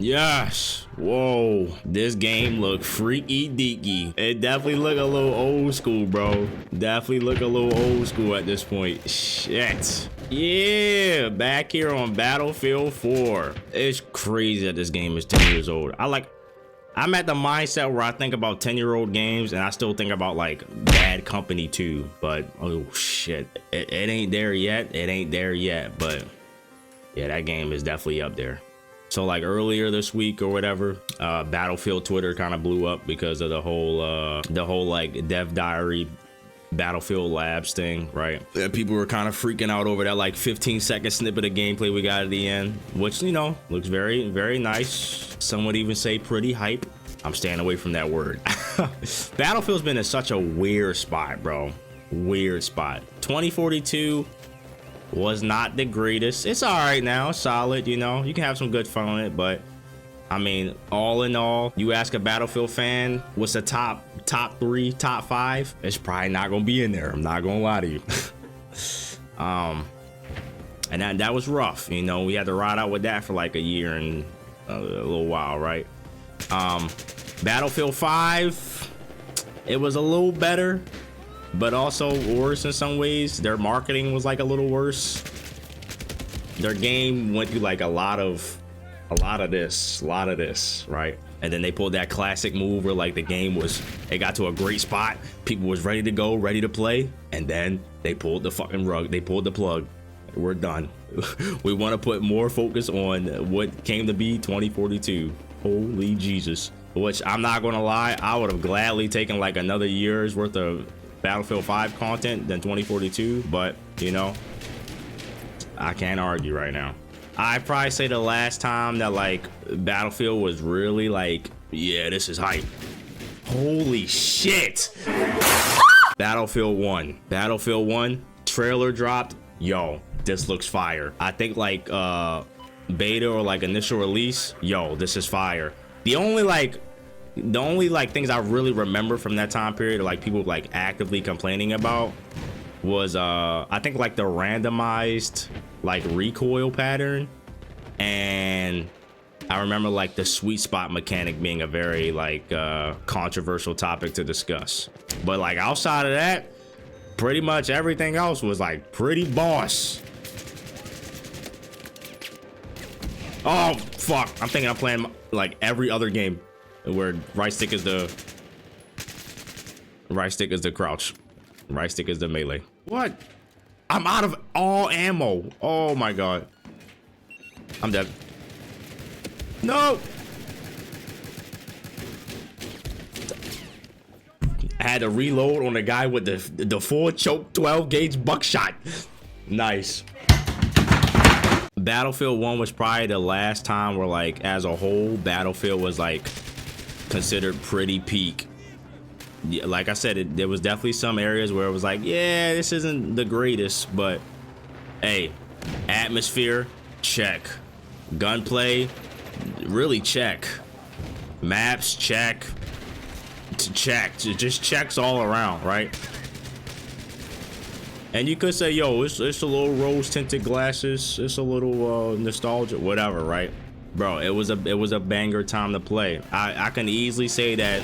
Yes. Whoa. This game look freaky deaky. It definitely look a little old school, bro. Definitely look a little old school at this point. Shit. Yeah. Back here on Battlefield 4. It's crazy that this game is 10 years old. I'm at the mindset where I think about 10-year-old games and I still think about like Bad Company 2. But oh shit. It ain't there yet. It ain't there yet. But yeah, that game is definitely up there. So like earlier this week or whatever, Battlefield Twitter kind of blew up because of the whole like Dev Diary Battlefield Labs thing, right? Yeah, people were kind of freaking out over that like 15-second snippet of gameplay we got at the end, which, you know, looks very, very nice. Some would even say pretty hype. I'm staying away from that word. Battlefield's been in such a weird spot, bro. Weird spot. 2042 was not the greatest. It's all right now, solid, you know, you can have some good fun on it, but I mean, all in all, you ask a Battlefield fan what's the top 3, top 5, it's probably not gonna be in there. I'm not gonna lie to you. And that was rough, you know. We had to ride out with that for like a year and a little while, right? Battlefield 5, it was a little better, but also worse in some ways. Their marketing was like a little worse. Their game went through like a lot of this, right? And then they pulled that classic move where like the game it got to a great spot, people was ready to go, ready to play, and then they pulled the fucking rug, they pulled the plug. We're done. We want to put more focus on what came to be 2042. Holy Jesus. Which I'm not gonna lie, I would have gladly taken like another year's worth of Battlefield 5 content than 2042, but you know, I can't argue right now. I'd probably say the last time that like Battlefield was really like, yeah, this is hype. Holy shit. Battlefield 1 trailer dropped. Yo, this looks fire. I think like beta or like initial release, yo, this is fire. The only things I really remember from that time period, like people like actively complaining about, was I think like the randomized like recoil pattern, and I remember like the sweet spot mechanic being a very like controversial topic to discuss. But like outside of that, pretty much everything else was like pretty boss. Oh fuck, I'm thinking I'm playing like every other game where right stick is the crouch, right stick is the melee. What? I'm out of all ammo. Oh my god, I'm dead. No, I had to reload on the guy with the full choke 12 gauge buckshot. Nice. Battlefield 1 was probably the last time where like as a whole Battlefield was like considered pretty peak. Yeah, like I said, there was definitely some areas where it was like, yeah, this isn't the greatest, but hey, atmosphere, check. Gunplay, really check. Maps, check. Just checks all around, right? And you could say, yo, it's a little rose tinted glasses, it's a little nostalgia, whatever, right? Bro, it was a banger time to play. I can easily say that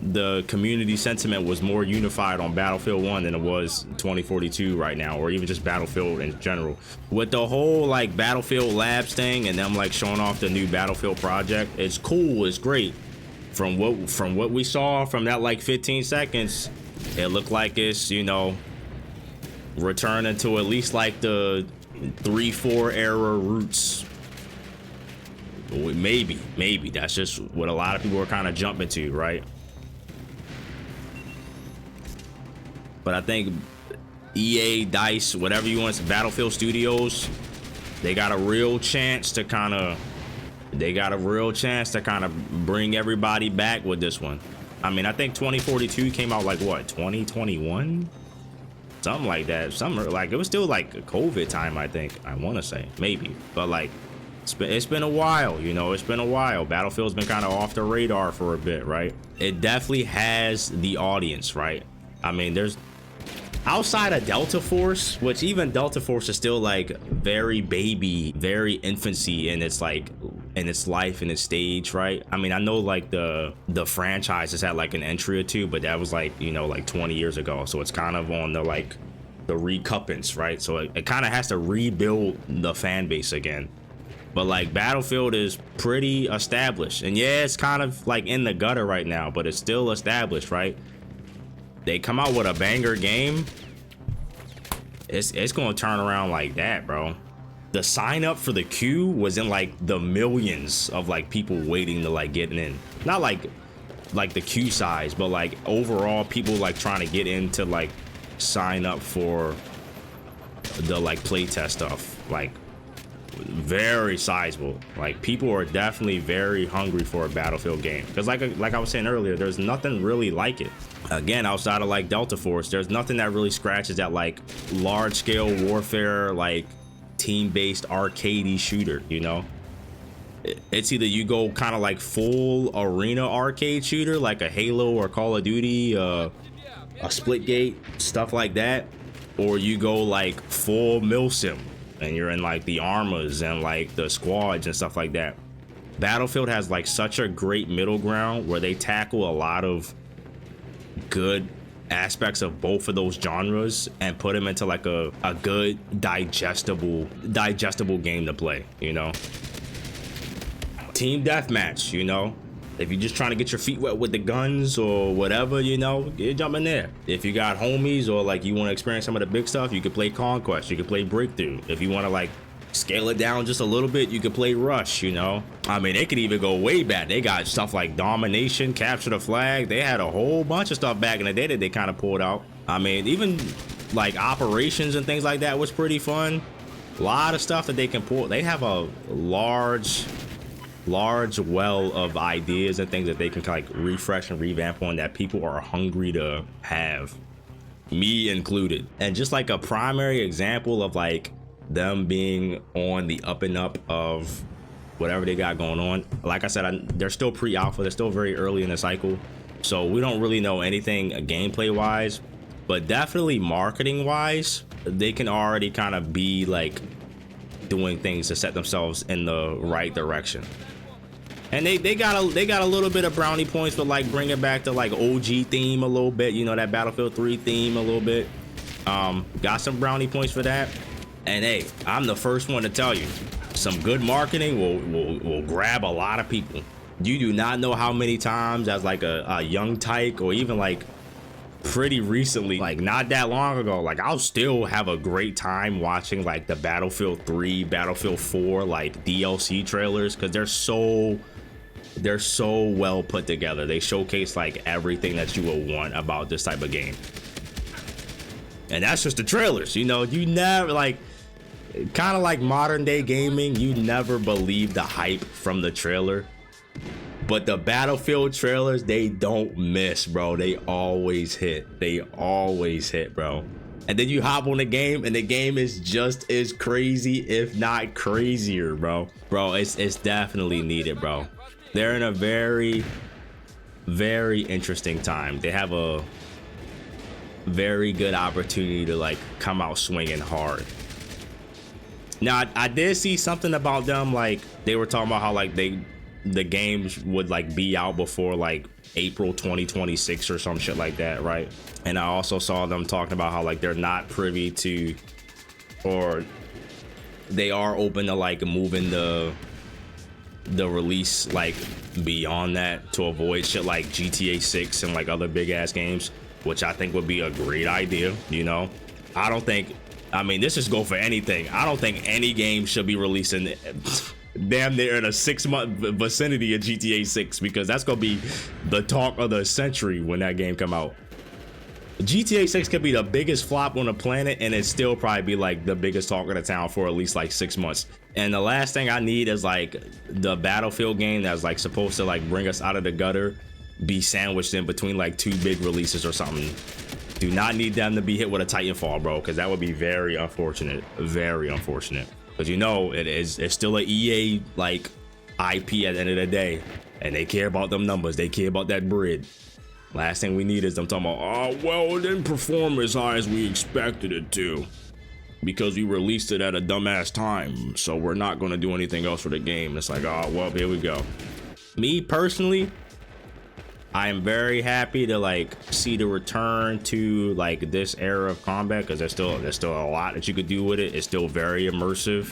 the community sentiment was more unified on Battlefield 1 than it was 2042 right now, or even just Battlefield in general. With the whole like Battlefield Labs thing and them like showing off the new Battlefield project, it's cool, it's great. From what we saw from that like 15 seconds, it looked like it's, you know, returning to at least like the 3-4 era roots. Maybe that's just what a lot of people are kind of jumping to, right? But I think EA, DICE, whatever you want, Battlefield Studios, they got a real chance to kind of bring everybody back with this one. I mean, I think 2042 came out like what, 2021, something like that. Something like, it was still like a COVID time, I think. I want to say maybe, but like it's been a while, you know. It's been a while. Battlefield's been kind of off the radar for a bit, right? It definitely has the audience, right? I mean, there's outside of Delta Force, which even Delta Force is still like very baby, very infancy in its like in its life and its stage, right? I mean, I know like the franchise has had like an entry or two, but that was like, you know, like 20 years ago, so it's kind of on the like the recuppance, right? So it kind of has to rebuild the fan base again. But like Battlefield is pretty established, and yeah, it's kind of like in the gutter right now, but it's still established, right? They come out with a banger game, it's gonna turn around like that, bro. The sign up for the queue was in like the millions of like people waiting to like get in. Not like the queue size, but like overall people like trying to get in to like sign up for the like playtest stuff. Like very sizable. Like people are definitely very hungry for a Battlefield game, because like I was saying earlier, there's nothing really like it. Again, outside of like Delta Force, there's nothing that really scratches that like large scale warfare, like team-based arcadey shooter, you know. It's either you go kind of like full arena arcade shooter like a Halo or Call of Duty, a Splitgate, stuff like that, or you go like full milsim and you're in like the armors and like the squads and stuff like that. Battlefield has like such a great middle ground where they tackle a lot of good aspects of both of those genres and put them into like a good digestible game to play, you know. Team deathmatch, you know, if you're just trying to get your feet wet with the guns or whatever, you know, you jump in there. If you got homies or like you want to experience some of the big stuff, you could play Conquest, you could play Breakthrough. If you want to like scale it down just a little bit, you could play Rush, you know. I mean, they could even go way back. They got stuff like Domination, Capture the Flag. They had a whole bunch of stuff back in the day that they kind of pulled out. I mean, even like Operations and things like that was pretty fun. A lot of stuff that they can pull. They have a large well of ideas and things that they can like refresh and revamp on that people are hungry to have, me included. And just like a primary example of like them being on the up and up of whatever they got going on, like I said, they're still pre-alpha, they're still very early in the cycle, so we don't really know anything gameplay wise, but definitely marketing wise they can already kind of be like doing things to set themselves in the right direction. And they got a little bit of brownie points for like bringing back the like OG theme a little bit, you know, that Battlefield 3 theme a little bit. Got some brownie points for that. And hey, I'm the first one to tell you, some good marketing will grab a lot of people. You do not know how many times as like a young tyke, or even like pretty recently, like not that long ago, like I'll still have a great time watching like the Battlefield 3, Battlefield 4 like DLC trailers, because they're so well put together. They showcase like everything that you will want about this type of game. And that's just the trailers, you know. You never like, kind of like modern day gaming, you never believe the hype from the trailer, but the Battlefield trailers, they don't miss, bro. They always hit, bro. And then you hop on the game and the game is just as crazy, if not crazier, bro. It's definitely needed, bro. They're in a very interesting time. They have a very good opportunity to like come out swinging hard. Now I did see something about them, like they were talking about how like the games would like be out before like April 2026 or some shit like that, right? And I also saw them talking about how like they're not privy to, or they are open to like moving the release like beyond that to avoid shit like GTA 6 and like other big ass games, which I think would be a great idea, you know. I mean, this is go for anything. I don't think any game should be releasing damn near in a 6-month vicinity of GTA 6, because that's gonna be the talk of the century when that game come out. GTA 6 could be the biggest flop on the planet and it still probably be like the biggest talk of the town for at least like 6 months. And the last thing I need is like the Battlefield game that's like supposed to like bring us out of the gutter be sandwiched in between like 2 big releases or something. Do not need them to be hit with a Titanfall, bro, because that would be very unfortunate, because you know it's still a EA like IP at the end of the day, and they care about them numbers, they care about that bread. Last thing we need is them talking about, oh, well, it didn't perform as high as we expected it to because we released it at a dumbass time, so we're not going to do anything else for the game. It's like, oh, well, here we go. Me personally, I am very happy to like see the return to like this era of combat, because there's still a lot that you could do with it. It's still very immersive.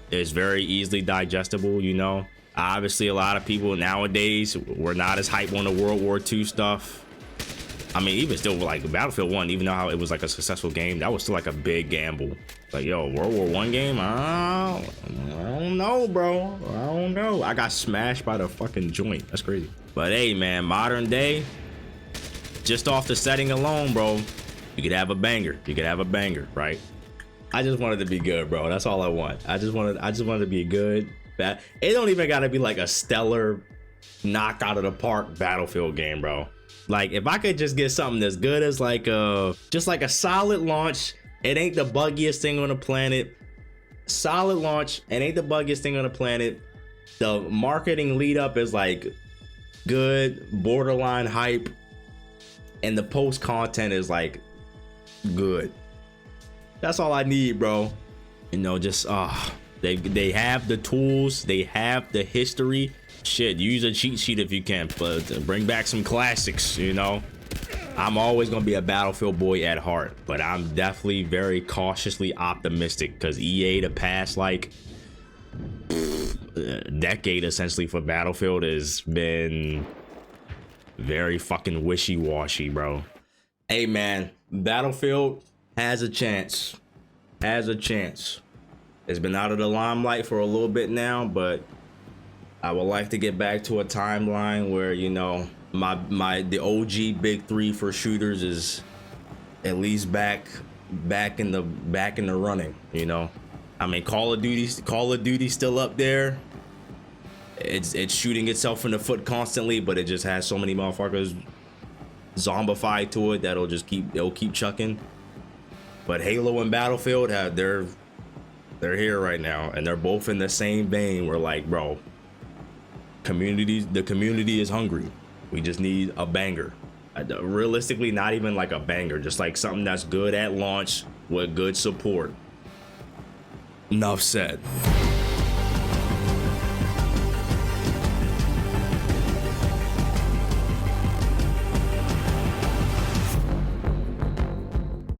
It's very easily digestible, you know. Obviously, a lot of people nowadays were not as hype on the World War II stuff. I mean, even still, like Battlefield 1, even though how it was like a successful game, that was still like a big gamble. Like, yo, World War I game? I don't know, bro. I don't know. I got smashed by the fucking joint. That's crazy. But hey, man, modern day, just off the setting alone, bro, you could have a banger. You could have a banger, right? I just wanted to be good, bro. That's all I want. I just wanted to be good. It don't even gotta be like a stellar knock out of the park Battlefield game, bro. Like, if I could just get something as good as like just like a solid launch. It ain't the buggiest thing on the planet. Solid launch. It ain't the buggiest thing on the planet. The marketing lead up is like good, borderline hype, and the post content is like good. That's all I need, bro. You know, just they have the tools, they have the history. Shit, use a cheat sheet if you can, but bring back some classics, you know. I'm always gonna be a Battlefield boy at heart, but I'm definitely very cautiously optimistic because EA the past like decade essentially for Battlefield has been very fucking wishy-washy, bro. Hey man, Battlefield has a chance. It's been out of the limelight for a little bit now, but I would like to get back to a timeline where, you know, the OG big three for shooters is at least back in the running, you know. I mean, Call of Duty's still up there. It's shooting itself in the foot constantly, but it just has so many motherfuckers zombified to it that it'll keep chucking. But Halo and Battlefield they're here right now, and they're both in the same vein. We're like, bro, the community is hungry. We just need a banger. Realistically, not even like a banger, just like something that's good at launch with good support. Enough said.